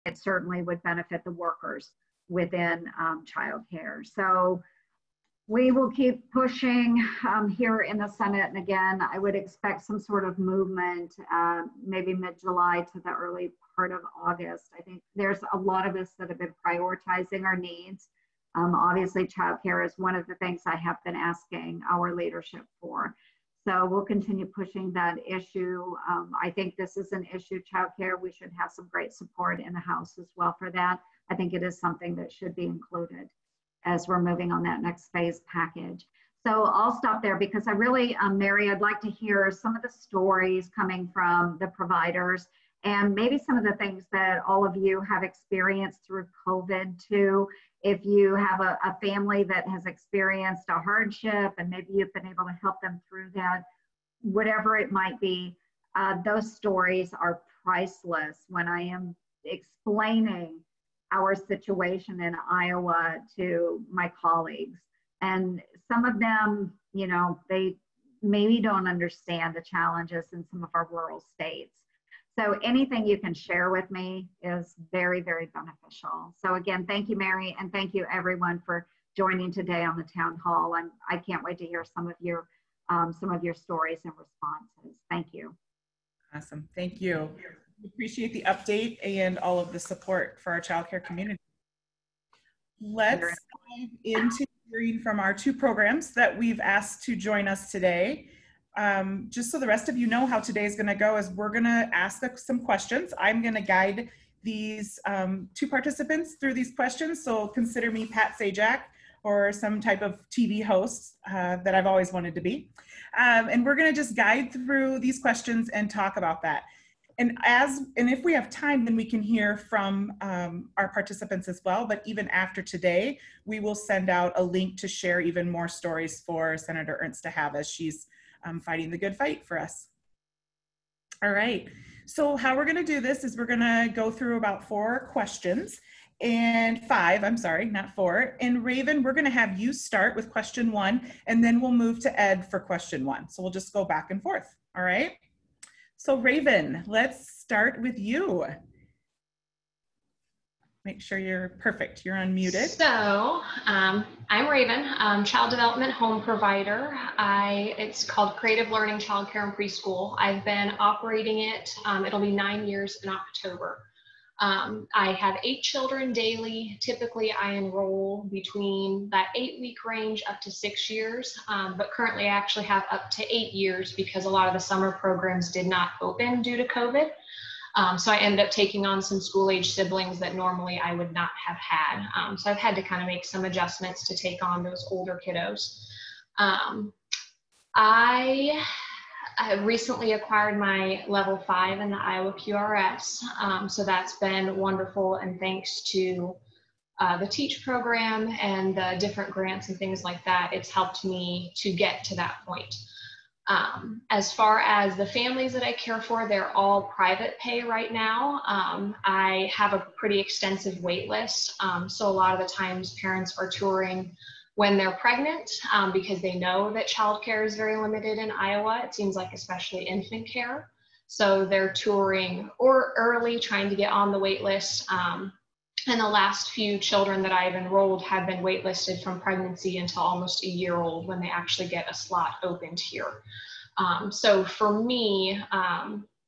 it certainly would benefit the workers within childcare. So we will keep pushing here in the Senate. And again, I would expect some sort of movement, maybe mid-July to the early part of August. I think there's a lot of us that have been prioritizing our needs. Obviously, childcare is one of the things I have been asking our leadership for. So we'll continue pushing that issue. I think this is an issue, childcare. We should have some great support in the House as well for that. I think it is something that should be included as we're moving on that next phase package. So I'll stop there because I really, Mary, I'd like to hear some of the stories coming from the providers and maybe some of the things that all of you have experienced through COVID too. If you have a family that has experienced a hardship and maybe you've been able to help them through that, whatever it might be, those stories are priceless when I am explaining our situation in Iowa to my colleagues. And some of them, you know, they maybe don't understand the challenges in some of our rural states. So anything you can share with me is very, very beneficial. So again, thank you, Mary, and thank you everyone for joining today on the town hall. I can't wait to hear some of your stories and responses. Thank you. Awesome, thank you. We appreciate the update and all of the support for our childcare community. Let's dive into hearing from our two programs that we've asked to join us today. Just so the rest of you know how today is going to go is we're going to ask some questions. I'm going to guide these two participants through these questions. So consider me Pat Sajak or some type of TV host that I've always wanted to be. And we're going to just guide through these questions and talk about that. And if we have time, then we can hear from our participants as well. But even after today, we will send out a link to share even more stories for Senator Ernst to have as she's fighting the good fight for us. All right, so how we're gonna do this is we're gonna go through about 4 questions and 5, I'm sorry, not 4. And Raven, we're gonna have you start with question 1 and then we'll move to Ed for question 1. So we'll just go back and forth, all right? So Raven, let's start with you. Make sure you're perfect. You're unmuted. So I'm Raven, child development home provider. It's called Creative Learning Childcare and Preschool. I've been operating it. It'll be 9 years in October. I have 8 children daily. Typically, I enroll between that 8-week range up to 6 years, but currently I actually have up to 8 years because a lot of the summer programs did not open due to COVID. So I ended up taking on some school-age siblings that normally I would not have had. So I've had to kind of make some adjustments to take on those older kiddos. I recently acquired my level 5 in the Iowa QRS. So that's been wonderful, and thanks to the TEACH program and the different grants and things like that, it's helped me to get to that point. As far as the families that I care for, they're all private pay right now. I have a pretty extensive wait list. So a lot of the times parents are touring when they're pregnant because they know that childcare is very limited in Iowa. It seems like especially infant care. So they're touring or early trying to get on the wait list. And the last few children that I've enrolled have been waitlisted from pregnancy until almost a year old when they actually get a slot opened here. So for me,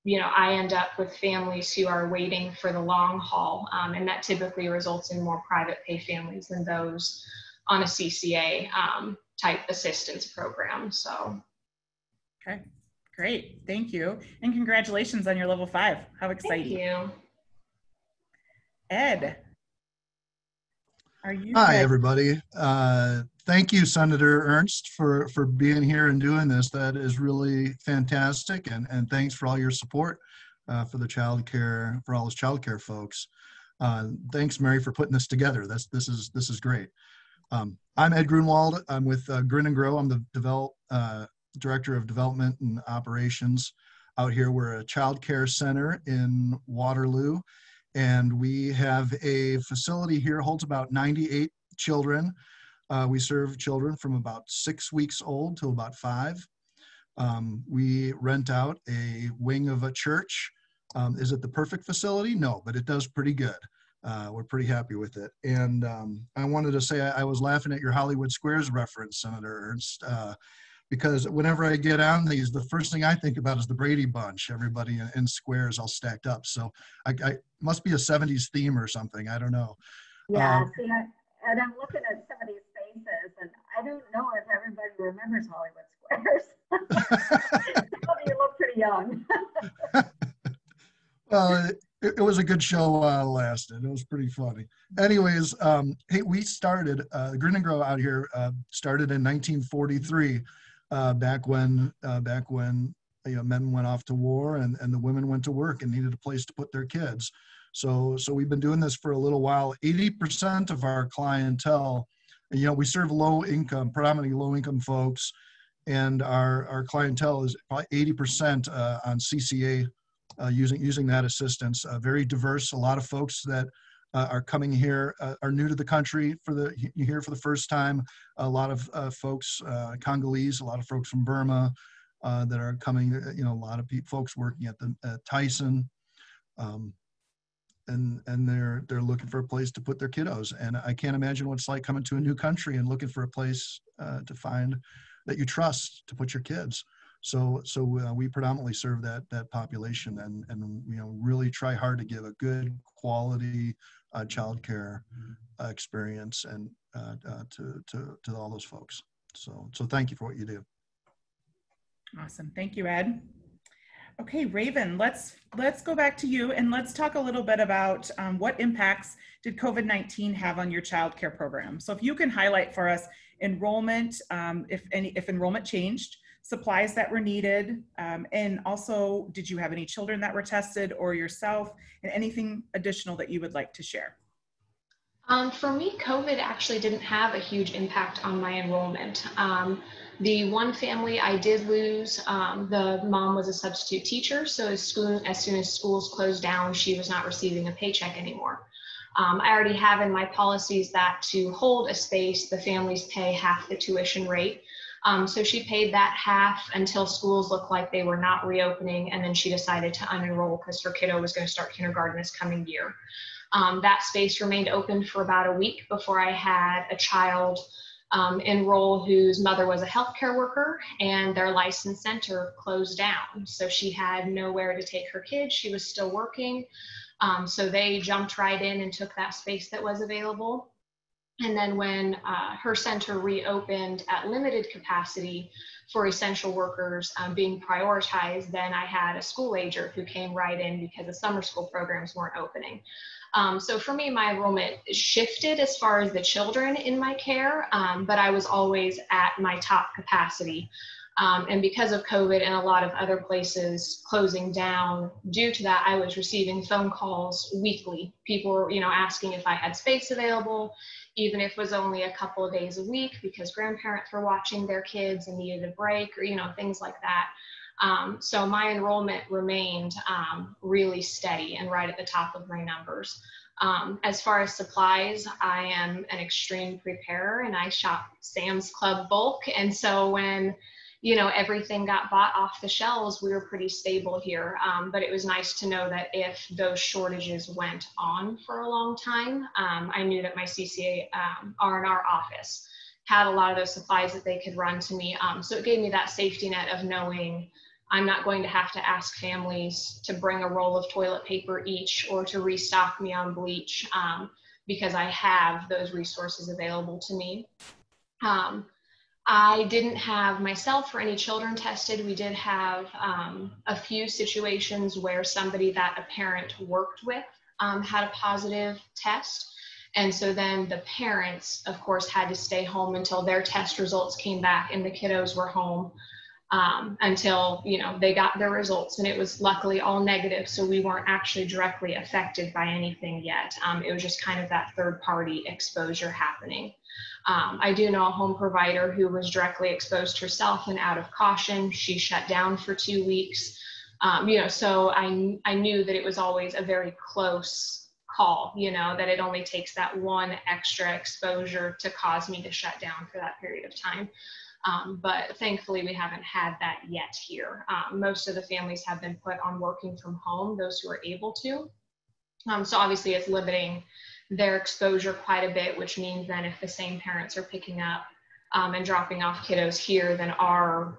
you know, I end up with families who are waiting for the long haul, and that typically results in more private pay families than those on a CCA type assistance program. So. Okay, great, thank you. And congratulations on your level 5. How exciting. Thank you. Ed, are you Hi, ready? everybody. Thank you, Senator Ernst, for being here and doing this. That is really fantastic. And thanks for all your support for the childcare, for all those childcare folks. Thanks, Mary, for putting this together. This is great. I'm Ed Grunwald. I'm with Grin and Grow. I'm the Director of Development and Operations out here. We're a childcare center in Waterloo. And we have a facility here, holds about 98 children. We serve children from about 6 weeks old to about 5. We rent out a wing of a church Is it the perfect facility? No, but it does pretty good. We're pretty happy with it. And I wanted to say I was laughing at your Hollywood Squares reference, Senator Ernst, because whenever I get on these, the first thing I think about is the Brady Bunch, everybody in squares all stacked up. So I must be a 70s theme or something. I don't know. Yeah, see, and I'm looking at some of these faces, and I don't know if everybody remembers Hollywood Squares. Some of you look pretty young. It was a good show while it lasted. It was pretty funny. Anyways, hey, we started, Grin and Grow out here started in 1943, back when men went off to war and the women went to work and needed a place to put their kids. So we've been doing this for a little while. 80% of our clientele, we serve low income, predominantly low income folks, and our clientele is probably 80% on CCA, using that assistance. Very diverse. A lot of folks that are coming here are new to the country here for the first time. A lot of folks, Congolese, a lot of folks from Burma that are coming. A lot of folks working at Tyson. And they're looking for a place to put their kiddos. And I can't imagine what it's like coming to a new country and looking for a place to find that you trust to put your kids. So we predominantly serve that population and really try hard to give a good quality childcare experience and to all those folks. So thank you for what you do. Awesome, thank you, Ed. Okay, Raven, let's go back to you and let's talk a little bit about what impacts did COVID-19 have on your child care program. So if you can highlight for us enrollment, if enrollment changed, supplies that were needed, and also did you have any children that were tested or yourself, and anything additional that you would like to share? For me, COVID actually didn't have a huge impact on my enrollment. The one family I did lose, the mom was a substitute teacher, so as soon as schools closed down, she was not receiving a paycheck anymore. I already have in my policies that to hold a space, the families pay half the tuition rate. So she paid that half until schools looked like they were not reopening, and then she decided to unenroll because her kiddo was going to start kindergarten this coming year. That space remained open for about a week before I had a child enroll whose mother was a healthcare worker, and their licensed center closed down. So she had nowhere to take her kids. She was still working. So they jumped right in and took that space that was available. And then when her center reopened at limited capacity for essential workers being prioritized, then I had a school ager who came right in because the summer school programs weren't opening. So for me, my enrollment shifted as far as the children in my care, but I was always at my top capacity. And because of COVID and a lot of other places closing down due to that, I was receiving phone calls weekly. People were, asking if I had space available, even if it was only a couple of days a week because grandparents were watching their kids and needed a break or, things like that. So my enrollment remained really steady and right at the top of my numbers. As far as supplies, I am an extreme preparer and I shop Sam's Club bulk. And so when everything got bought off the shelves, we were pretty stable here. But it was nice to know that if those shortages went on for a long time, I knew that my CC&R office had a lot of those supplies that they could run to me. So it gave me that safety net of knowing I'm not going to have to ask families to bring a roll of toilet paper each or to restock me on bleach because I have those resources available to me. I didn't have myself or any children tested. We did have a few situations where somebody that a parent worked with had a positive test. And so then the parents, of course, had to stay home until their test results came back and the kiddos were home until, they got their results, and it was luckily all negative. So we weren't actually directly affected by anything yet. It was just kind of that third party exposure happening. I do know a home provider who was directly exposed herself, and out of caution, she shut down for 2 weeks. So I knew that it was always a very close call, that it only takes that one extra exposure to cause me to shut down for that period of time. But thankfully we haven't had that yet here. Most of the families have been put on working from home, those who are able to. So obviously it's limiting their exposure quite a bit, which means then if the same parents are picking up and dropping off kiddos here, then our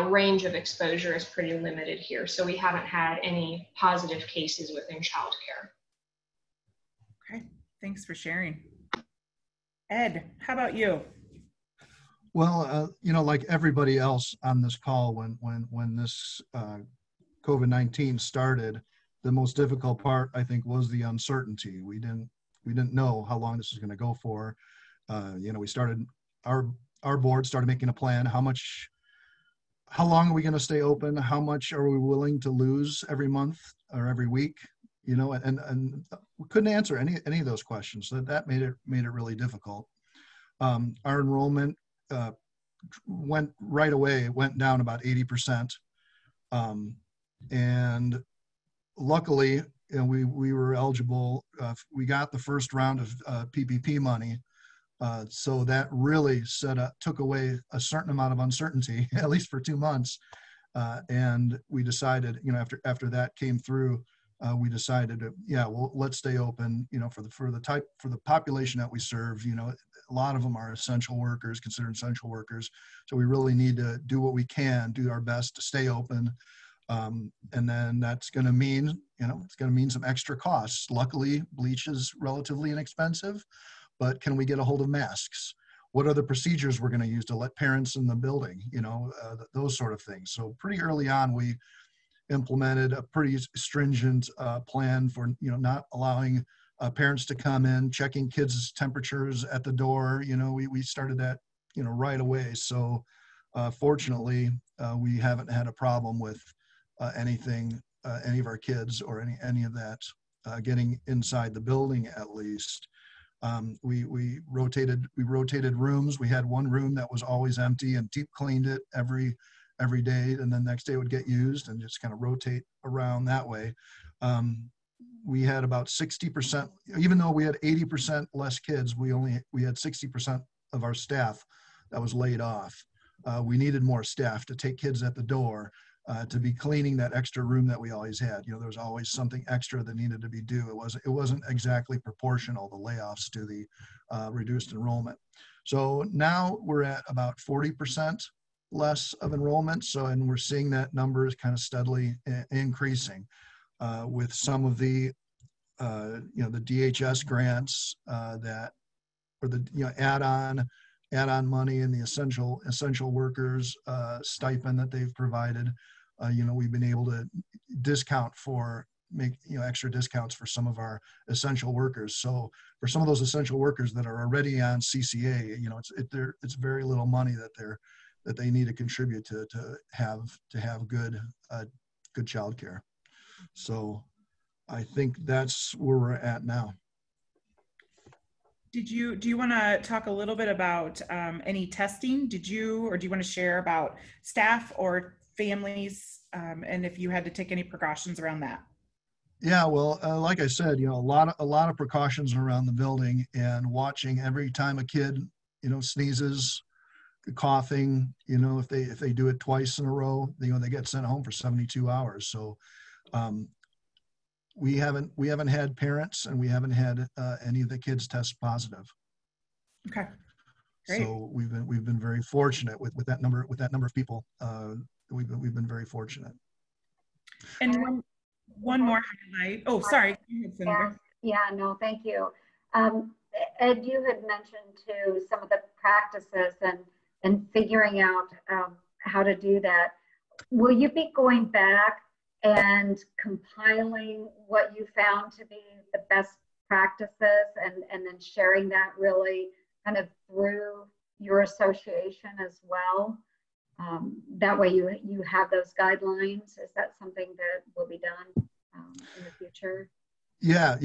range of exposure is pretty limited here. So we haven't had any positive cases within childcare. Okay, thanks for sharing. Ed, how about you? Well, like everybody else on this call, when this COVID-19 started, the most difficult part, I think, was the uncertainty. We didn't know how long this was going to go for. We started, our board started making a plan. How long are we going to stay open? How much are we willing to lose every month or every week? And we couldn't answer any of those questions. So that made it really difficult. Our enrollment went right away. It went down about 80%. And luckily, we were eligible. We got the first round of PPP money. So that really took away a certain amount of uncertainty, at least for 2 months. And we decided, after that came through, we decided, let's stay open, for the population that we serve. A lot of them are essential workers, considered essential workers. So we really need to do what we can, do our best to stay open. And then that's going to mean, it's going to mean some extra costs. Luckily, bleach is relatively inexpensive, but can we get a hold of masks? What are the procedures we're going to use to let parents in the building? Those sort of things. So pretty early on, we implemented a pretty stringent plan for, not allowing parents to come in, checking kids' temperatures at the door. We started that, right away. So fortunately, we haven't had a problem with any of our kids or any of that getting inside the building, at least. We rotated rooms. We had one room that was always empty and deep cleaned it every day, and then next day it would get used, and just kind of rotate around that way. We had about 60%, even though we had 80% less kids, we had 60% of our staff that was laid off. We needed more staff to take kids at the door, to be cleaning that extra room that we always had. There was always something extra that needed to be due. It wasn't exactly proportional, the layoffs, to the reduced enrollment. So now we're at about 40% less of enrollment. And we're seeing that number is kind of steadily increasing with some of the the DHS grants or the add-on money and the essential workers stipend that they've provided. We've been able to make extra discounts for some of our essential workers. So for some of those essential workers that are already on CCA, it's very little money that they need to contribute to have good childcare. So I think that's where we're at now. Do you want to talk a little bit about any testing? Do you want to share about staff or families, and if you had to take any precautions around that? Yeah, well, like I said, a lot of precautions around the building, and watching every time a kid, sneezes, coughing, if they do it twice in a row, they get sent home for 72 hours. So we haven't had parents, and we haven't had any of the kids test positive. Okay, great. So we've been very fortunate with that number of people. We've been very fortunate. And one more highlight. Oh, sorry. Yeah, no, thank you. Ed, you had mentioned too some of the practices and figuring out how to do that. Will you be going back and compiling what you found to be the best practices and then sharing that really kind of through your association as well? That way you have those guidelines. Is that something that will be done in the future? Yeah.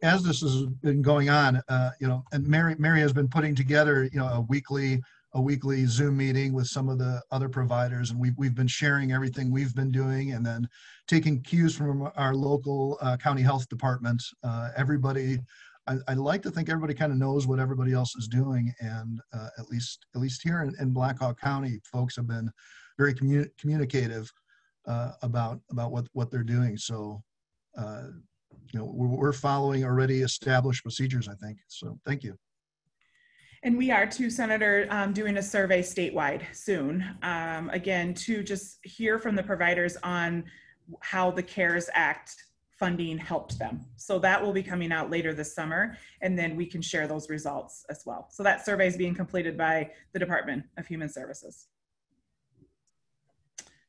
As this has been going on, and Mary has been putting together, a weekly Zoom meeting with some of the other providers, and we've been sharing everything we've been doing, and then taking cues from our local county health department. Everybody I like to think everybody kind of knows what everybody else is doing, and at least here in Blackhawk County, folks have been very communicative about what they're doing. So, we're following already established procedures, I think. So, thank you. And we are too, Senator, doing a survey statewide soon, again, to just hear from the providers on how the CARES Act funding helped them. So that will be coming out later this summer, and then we can share those results as well. So that survey is being completed by the Department of Human Services.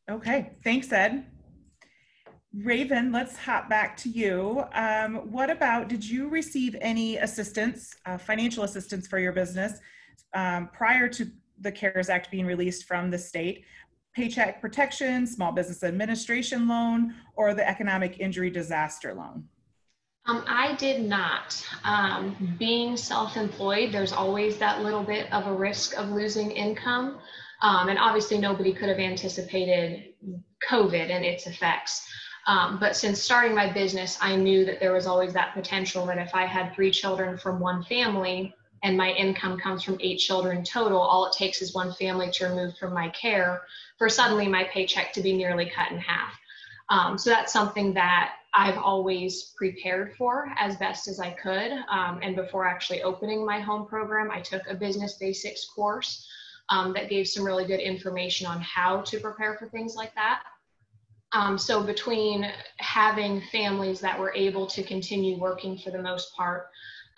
Okay, thanks, Ed. Raven, let's hop back to you. What about, did you receive any assistance, financial assistance for your business prior to the CARES Act being released from the state? Paycheck protection, small business administration loan, or the economic injury disaster loan? I did not. Being self-employed, there's always that little bit of a risk of losing income. And obviously nobody could have anticipated COVID and its effects. But since starting my business, I knew that there was always that potential that if I had 3 children from one family and my income comes from 8 children total, all it takes is one family to remove from my care for suddenly my paycheck to be nearly cut in half. So that's something that I've always prepared for as best as I could. And before actually opening my home program, I took a business basics course that gave some really good information on how to prepare for things like that. So between having families that were able to continue working for the most part,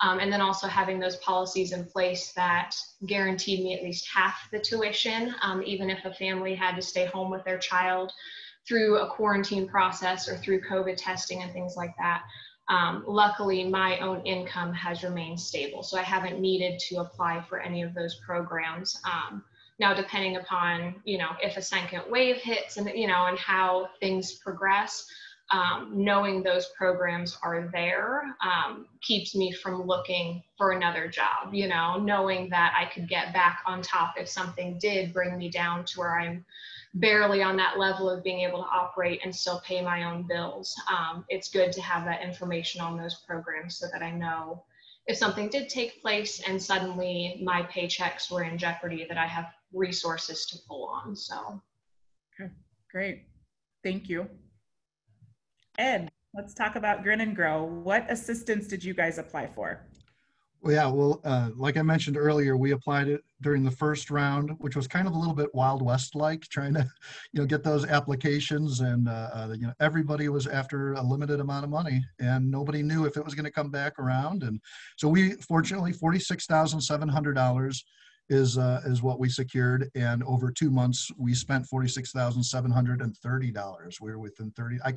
and then also having those policies in place that guaranteed me at least half the tuition, even if a family had to stay home with their child through a quarantine process or through COVID testing and things like that. Luckily, my own income has remained stable, so I haven't needed to apply for any of those programs. Now, depending upon, if a second wave hits and, and how things progress, knowing those programs are there keeps me from looking for another job, knowing that I could get back on top if something did bring me down to where I'm barely on that level of being able to operate and still pay my own bills. It's good to have that information on those programs so that I know if something did take place and suddenly my paychecks were in jeopardy, that I have resources to pull on. So. Okay, great. Thank you. Ed, let's talk about Grin and Grow. What assistance did you guys apply for? Well, yeah, like I mentioned earlier, we applied it during the first round, which was kind of a little bit Wild West-like, trying to, get those applications, and everybody was after a limited amount of money, and nobody knew if it was going to come back around. And so we, fortunately, $46,700 is what we secured, and over 2 months we spent $46,730. We were within 30. I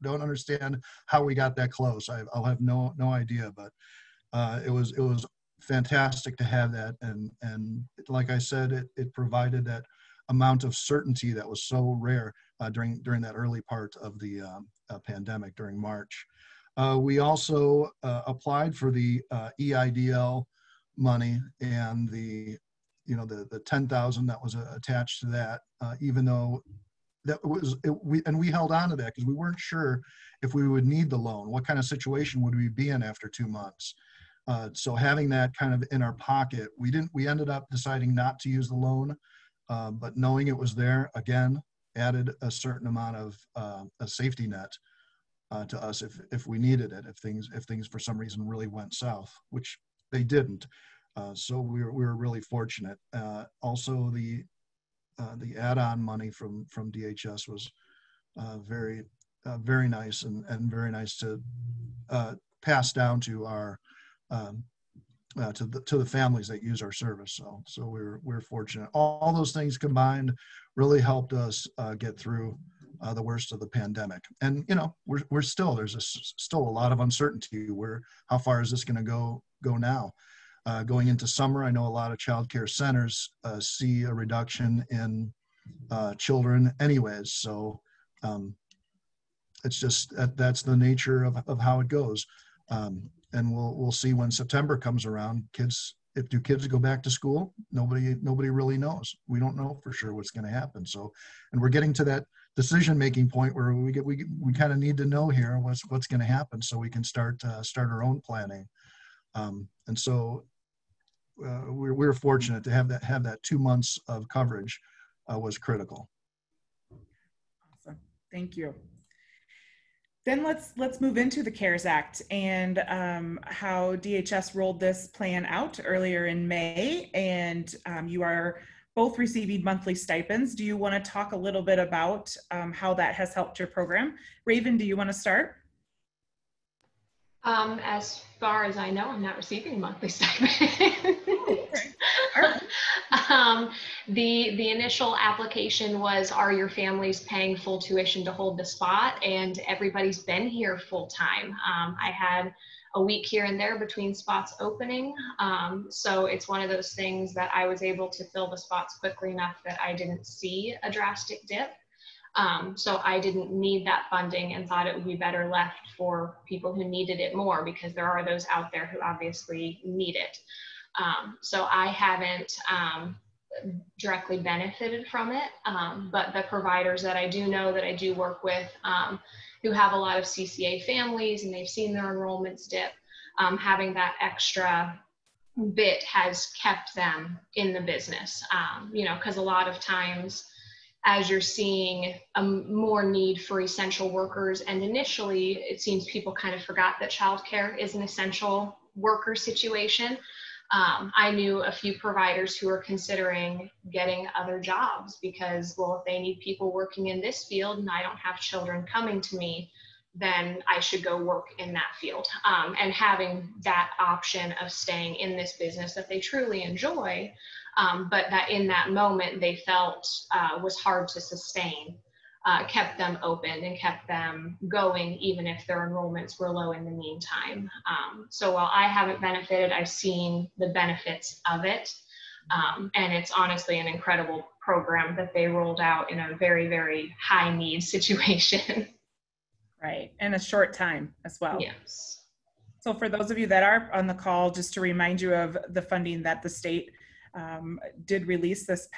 don't understand how we got that close. I'll have no idea, but it was fantastic to have that, and like I said, it provided that amount of certainty that was so rare during that early part of the pandemic during March. We also applied for the EIDL money, and the $10,000 that was attached to that, even though we held on to that because we weren't sure if we would need the loan. What kind of situation would we be in after 2 months? So having that kind of in our pocket, we ended up deciding not to use the loan, but knowing it was there, again, added a certain amount of a safety net to us if we needed it, if things for some reason really went south, which they didn't. So we were really fortunate. Also, the add-on money from DHS was very nice and very nice to pass down to our to the families that use our service. So we're fortunate. All those things combined really helped us get through the worst of the pandemic. And we're still, still a lot of uncertainty. How far is this going to go now? Going into summer, I know a lot of child care centers see a reduction in children anyways. So it's just that's the nature of how it goes. And we'll see when September comes around. Do kids go back to school? Nobody really knows. We don't know for sure what's going to happen. So, and we're getting to that decision-making point where we kind of need to know here what's going to happen so we can start our own planning. And so we're fortunate to have that 2 months of coverage was critical. Awesome, thank you. Then let's move into the CARES Act and how DHS rolled this plan out earlier in May, and you are both receiving monthly stipends. Do you want to talk a little bit about how that has helped your program? Raven, do you want to start? As far as I know, I'm not receiving a monthly stipend. The initial application was, are your families paying full tuition to hold the spot? And everybody's been here full time. I had a week here and there between spots opening. So it's one of those things that I was able to fill the spots quickly enough that I didn't see a drastic dip. So I didn't need that funding and thought it would be better left for people who needed it more, because there are those out there who obviously need it. So I haven't directly benefited from it, but the providers that I do know, that I do work with, who have a lot of CCA families and they've seen their enrollments dip, having that extra bit has kept them in the business, you know, because a lot of times as you're seeing more need for essential workers, and initially it seems people kind of forgot that childcare is an essential worker situation. I knew a few providers who were considering getting other jobs because, well, if they need people working in this field and I don't have children coming to me, then I should go work in that field. And having that option of staying in this business that they truly enjoy, but that in that moment they felt was hard to sustain, kept them open and kept them going, even if their enrollments were low in the meantime. So while I haven't benefited, I've seen the benefits of it. And it's honestly an incredible program that they rolled out in a very, very high need situation. Right, and a short time as well. Yes. So for those of you that are on the call, just to remind you of the funding that the state did release this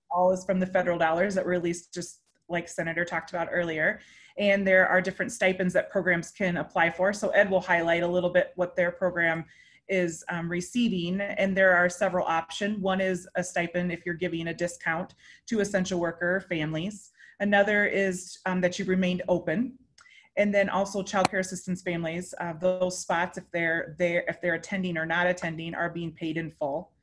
fall is from the federal dollars that were released, just like Senator talked about earlier. And there are different stipends that programs can apply for. So Ed will highlight a little bit what their program is receiving. And there are several options. One is a stipend if you're giving a discount to essential worker families. Another is that you've remained open. And then also child care assistance families, those spots, if they're attending or not attending, are being paid in full.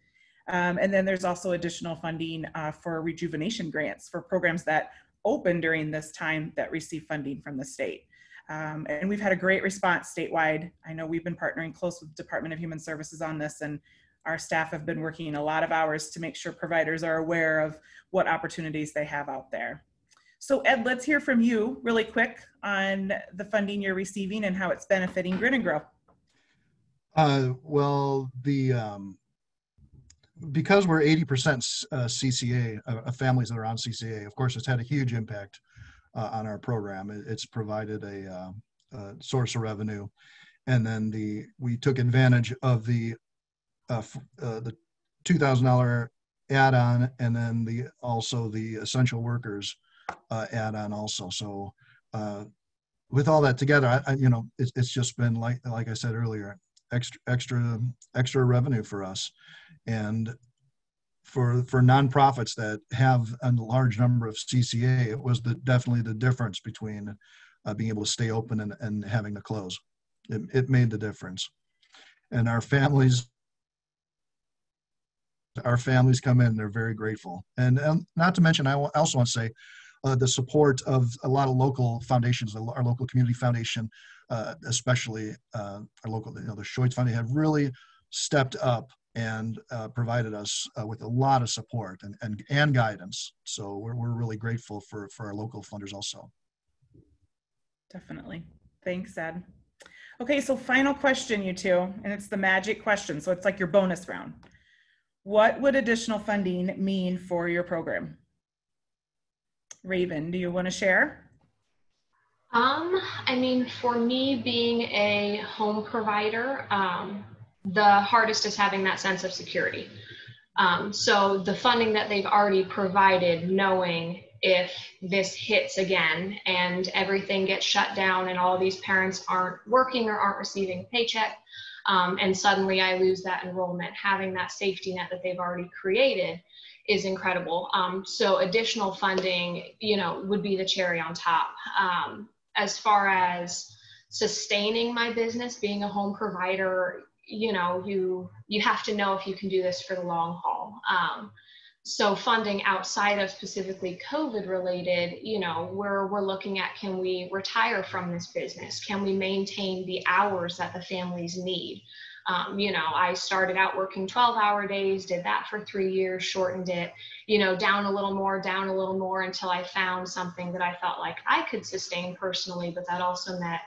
And then there's also additional funding for rejuvenation grants for programs that open during this time that receive funding from the state. And we've had a great response statewide. I know we've been partnering close with the Department of Human Services on this, and our staff have been working a lot of hours to make sure providers are aware of what opportunities they have out there. So Ed, let's hear from you really quick on the funding you're receiving and how it's benefiting Grin and Grow. Well, because we're 80% CCA, families that are on CCA, of course, it's had a huge impact on our program. It's provided a source of revenue. And then we took advantage of the $2,000 add-on, and then also the essential workers add-on also. So with all that together, it's just been like I said earlier, extra revenue for us. And for nonprofits that have a large number of CCA, it was definitely the difference between being able to stay open and having to close. It made the difference. And our families come in, they're very grateful. And not to mention, I also want to say the support of a lot of local foundations, our local community foundation, especially our local, the Schoitz Foundation, have really stepped up and provided us with a lot of support and guidance. So we're really grateful for our local funders also. Definitely. Thanks, Ed. Okay, so final question, you two, and it's the magic question. So it's like your bonus round. What would additional funding mean for your program? Raven, do you want to share? I mean, for me being a home provider, the hardest is having that sense of security. So the funding that they've already provided, knowing if this hits again and everything gets shut down and all these parents aren't working or aren't receiving a paycheck, and suddenly I lose that enrollment. Having that safety net that they've already created is incredible. So additional funding, would be the cherry on top. As far as sustaining my business, being a home provider, you have to know if you can do this for the long haul. So funding outside of specifically COVID related, we're looking at, can we retire from this business? Can we maintain the hours that the families need? I started out working 12-hour days, did that for 3 years, shortened it, down a little more until I found something that I felt like I could sustain personally, but that also met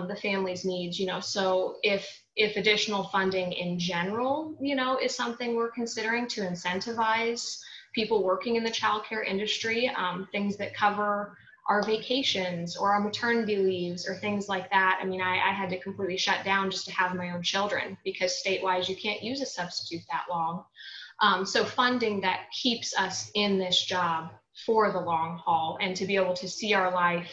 the family's needs, so if additional funding in general, is something we're considering to incentivize people working in the childcare industry, things that cover our vacations or our maternity leaves or things like that. I mean, I had to completely shut down just to have my own children because state-wise, you can't use a substitute that long. So funding that keeps us in this job for the long haul and to be able to see our life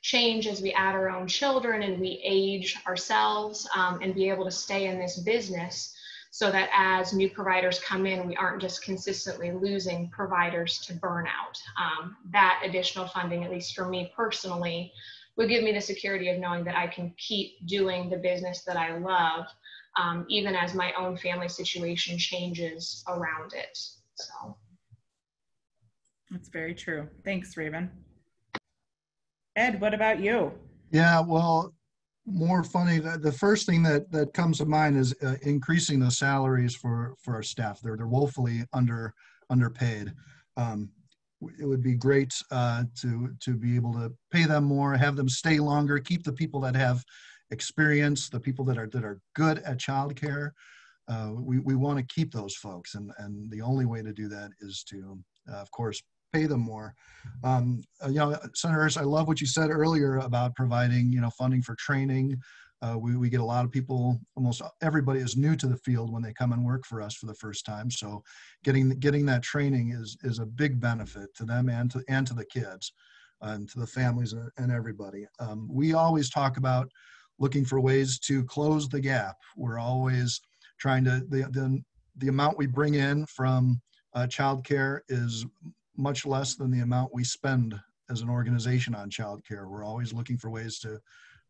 change as we add our own children and we age ourselves, and be able to stay in this business so that as new providers come in, we aren't just consistently losing providers to burnout. That additional funding, at least for me personally, would give me the security of knowing that I can keep doing the business that I love, even as my own family situation changes around it. So that's very true. Thanks, Raven. Ed, what about you? Yeah, well, more funny, the first thing that comes to mind is increasing the salaries for our staff. They're woefully underpaid. It would be great to be able to pay them more, have them stay longer, keep the people that have experience, the people that are good at childcare. We want to keep those folks, and the only way to do that is to, of course, pay them more. Senator Ernst, I love what you said earlier about providing, funding for training. We get a lot of people, almost everybody is new to the field when they come and work for us for the first time. So getting that training is a big benefit to them and to the kids and to the families and everybody. We always talk about looking for ways to close the gap. We're always trying to, the amount we bring in from childcare is much less than the amount we spend as an organization on childcare. We're always looking for ways to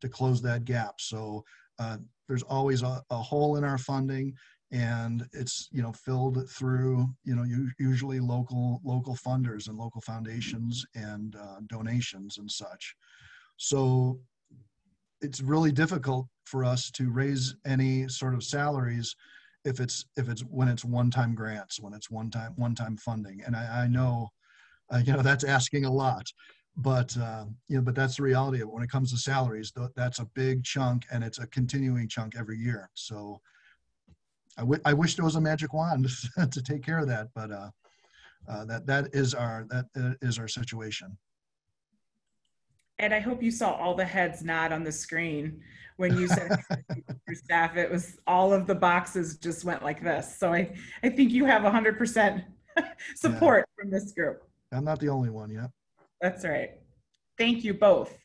close that gap. So there's always a hole in our funding, and it's filled through usually local funders and local foundations and donations and such. So it's really difficult for us to raise any sort of salaries if it's when it's one-time grants, when it's one-time funding. And I know that's asking a lot, but but that's the reality of it. When it comes to salaries, that's a big chunk, and it's a continuing chunk every year. So I wish there was a magic wand to take care of that, but that is our situation. Ed, I hope you saw all the heads nod on the screen when you said your staff. It was all of the boxes just went like this. So I think you have 100% support from this group. I'm not the only one, yeah. That's right. Thank you both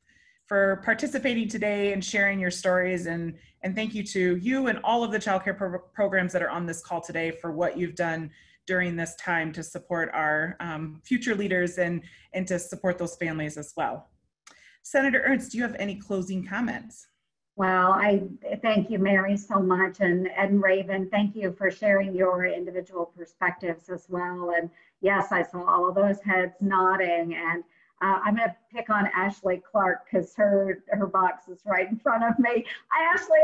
for participating today and sharing your stories. And thank you to you and all of the childcare programs that are on this call today for what you've done during this time to support our future leaders and to support those families as well. Senator Ernst, do you have any closing comments? Well, I thank you, Mary, so much. And Ed and Raven, thank you for sharing your individual perspectives as well. And yes, I saw all of those heads nodding. And I'm going to pick on Ashley Clark because her box is right in front of me. Ashley,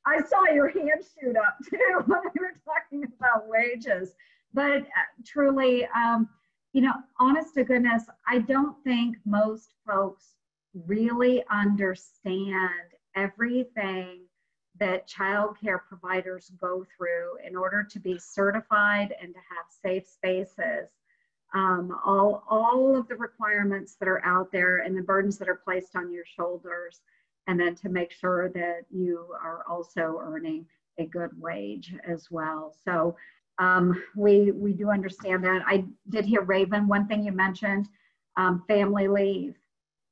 I saw your hand shoot up too when we were talking about wages. But truly, honest to goodness, I don't think most folks really understand everything that childcare providers go through in order to be certified and to have safe spaces. All of the requirements that are out there and the burdens that are placed on your shoulders, and then to make sure that you are also earning a good wage as well. So we do understand that. I did hear, Raven, one thing you mentioned, family leave.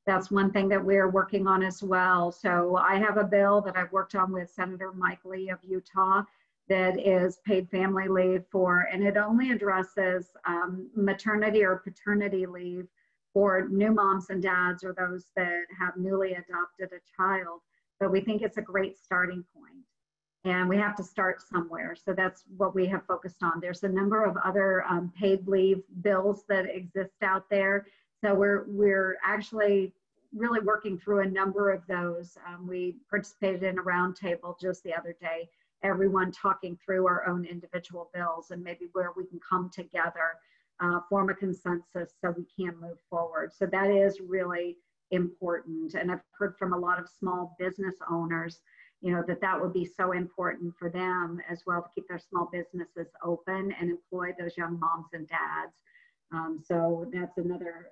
That's one thing that we're working on as well. So I have a bill that I've worked on with Senator Mike Lee of Utah that is paid family leave for, and it only addresses maternity or paternity leave for new moms and dads or those that have newly adopted a child. But we think it's a great starting point, and we have to start somewhere. So that's what we have focused on. There's a number of other paid leave bills that exist out there. So we're actually really working through a number of those. We participated in a roundtable just the other day, everyone talking through our own individual bills and maybe where we can come together, form a consensus so we can move forward. So that is really important. And I've heard from a lot of small business owners, you know, that would be so important for them as well to keep their small businesses open and employ those young moms and dads. So that's another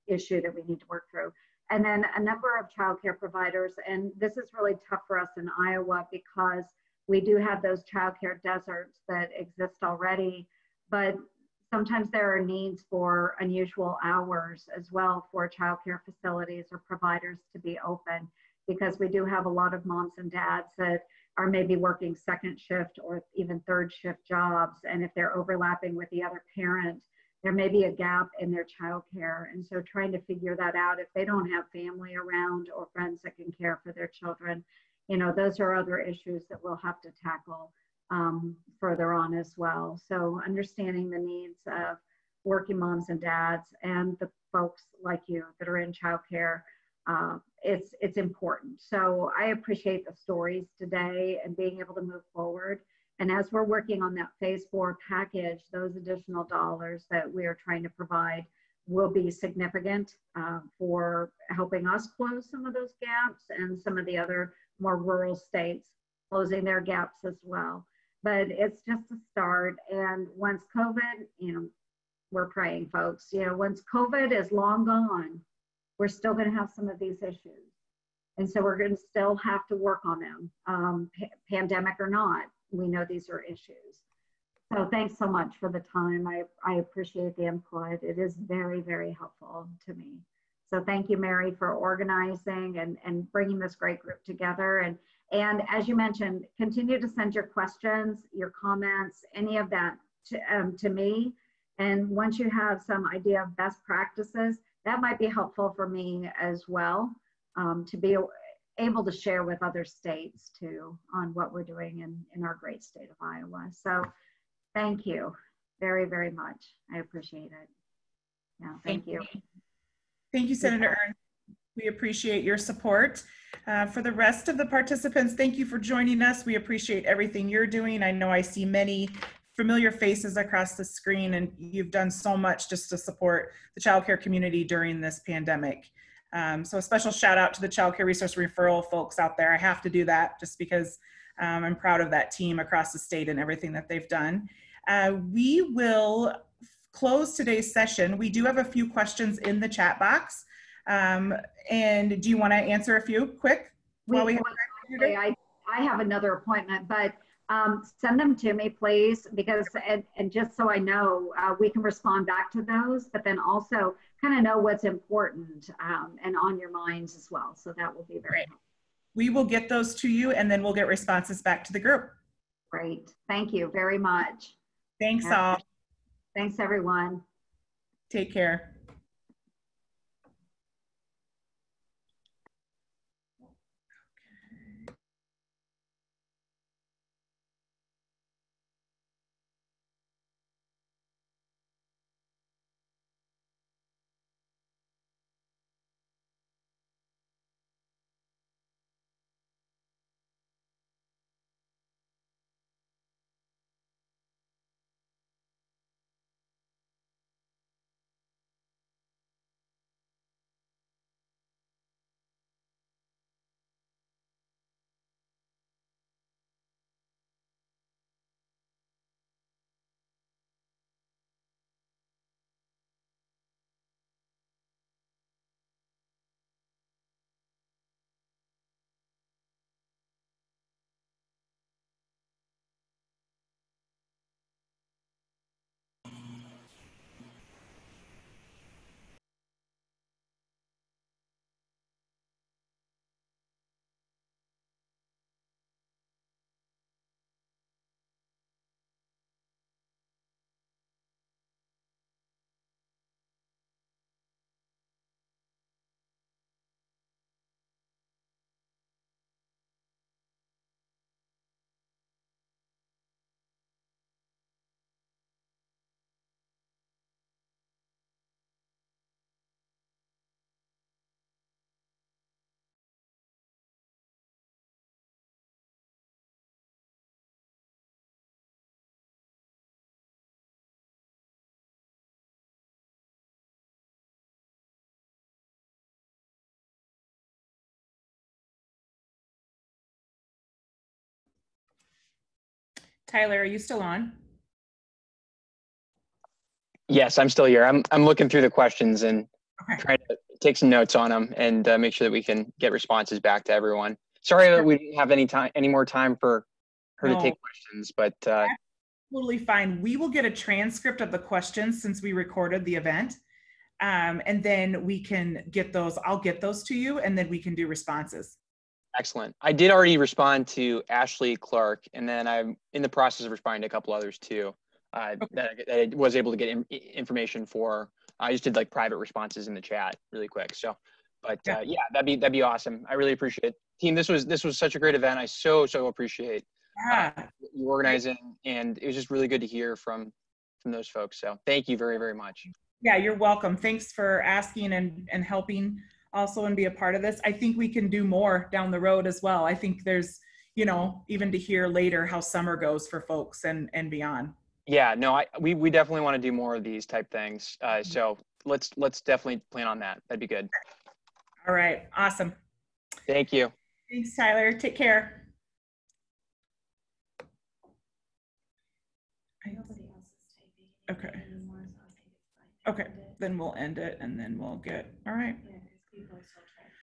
issue that we need to work through. And then a number of childcare providers, and this is really tough for us in Iowa because we do have those childcare deserts that exist already, but sometimes there are needs for unusual hours as well for childcare facilities or providers to be open, because we do have a lot of moms and dads that are maybe working second shift or even third shift jobs. And if they're overlapping with the other parent, there may be a gap in their childcare. And so trying to figure that out, if they don't have family around or friends that can care for their children, you know, those are other issues that we'll have to tackle further on as well. So understanding the needs of working moms and dads and the folks like you that are in childcare, it's important. So I appreciate the stories today and being able to move forward. And as we're working on that phase 4 package, those additional dollars that we are trying to provide will be significant for helping us close some of those gaps and some of the other more rural states closing their gaps as well. But it's just a start. And once COVID, you know, we're praying, folks, you know, once COVID is long gone, we're still going to have some of these issues. And so we're going to still have to work on them, pandemic or not. We know these are issues. So thanks so much for the time. I appreciate the input. It is very, very helpful to me. So thank you, Mary, for organizing and bringing this great group together. And as you mentioned, continue to send your questions, your comments, any of that to me. And once you have some idea of best practices, that might be helpful for me as well, to be able to share with other states too on what we're doing in our great state of Iowa. So thank you very, very much. I appreciate it. Yeah, thank you. Thank you, Senator Ernst. We appreciate your support. For the rest of the participants, thank you for joining us. We appreciate everything you're doing. I know I see many familiar faces across the screen, and you've done so much just to support the childcare community during this pandemic. So a special shout out to the childcare resource referral folks out there. I have to do that just because I'm proud of that team across the state and everything that they've done. We will close today's session. We do have a few questions in the chat box. And do you want to answer a few quick? I have another appointment, but send them to me, please, because, and just so I know, we can respond back to those, but then also kind of know what's important and on your minds as well. So that will be very helpful. We will get those to you, and then we'll get responses back to the group. Great. Thank you very much. Thanks all. Thanks, everyone. Take care. Tyler, are you still on? Yes, I'm still here. I'm looking through the questions and Okay. trying to take some notes on them and make sure that we can get responses back to everyone. Sorry that we didn't have any more time for her to take questions, but totally fine. We will get a transcript of the questions since we recorded the event. And then we can get those. I'll get those to you, and then we can do responses. excellent. I did already respond to Ashley Clark, and then I'm in the process of responding to a couple others too. That I was able to get information for. I just did like private responses in the chat really quick. So, but yeah, that'd be awesome. I really appreciate it, team. This was such a great event. I so appreciate you organizing, and it was just really good to hear from those folks. So thank you very much. Yeah, you're welcome. Thanks for asking and helping also and be a part of this. I think we can do more down the road as well. I think there's, you know, even to hear later how summer goes for folks and beyond. Yeah, no, we definitely want to do more of these type things. So let's definitely plan on that. That'd be good. All right, awesome. Thank you. Thanks, Tyler. Take care. Okay. Okay, then we'll end it and then we'll get, all right.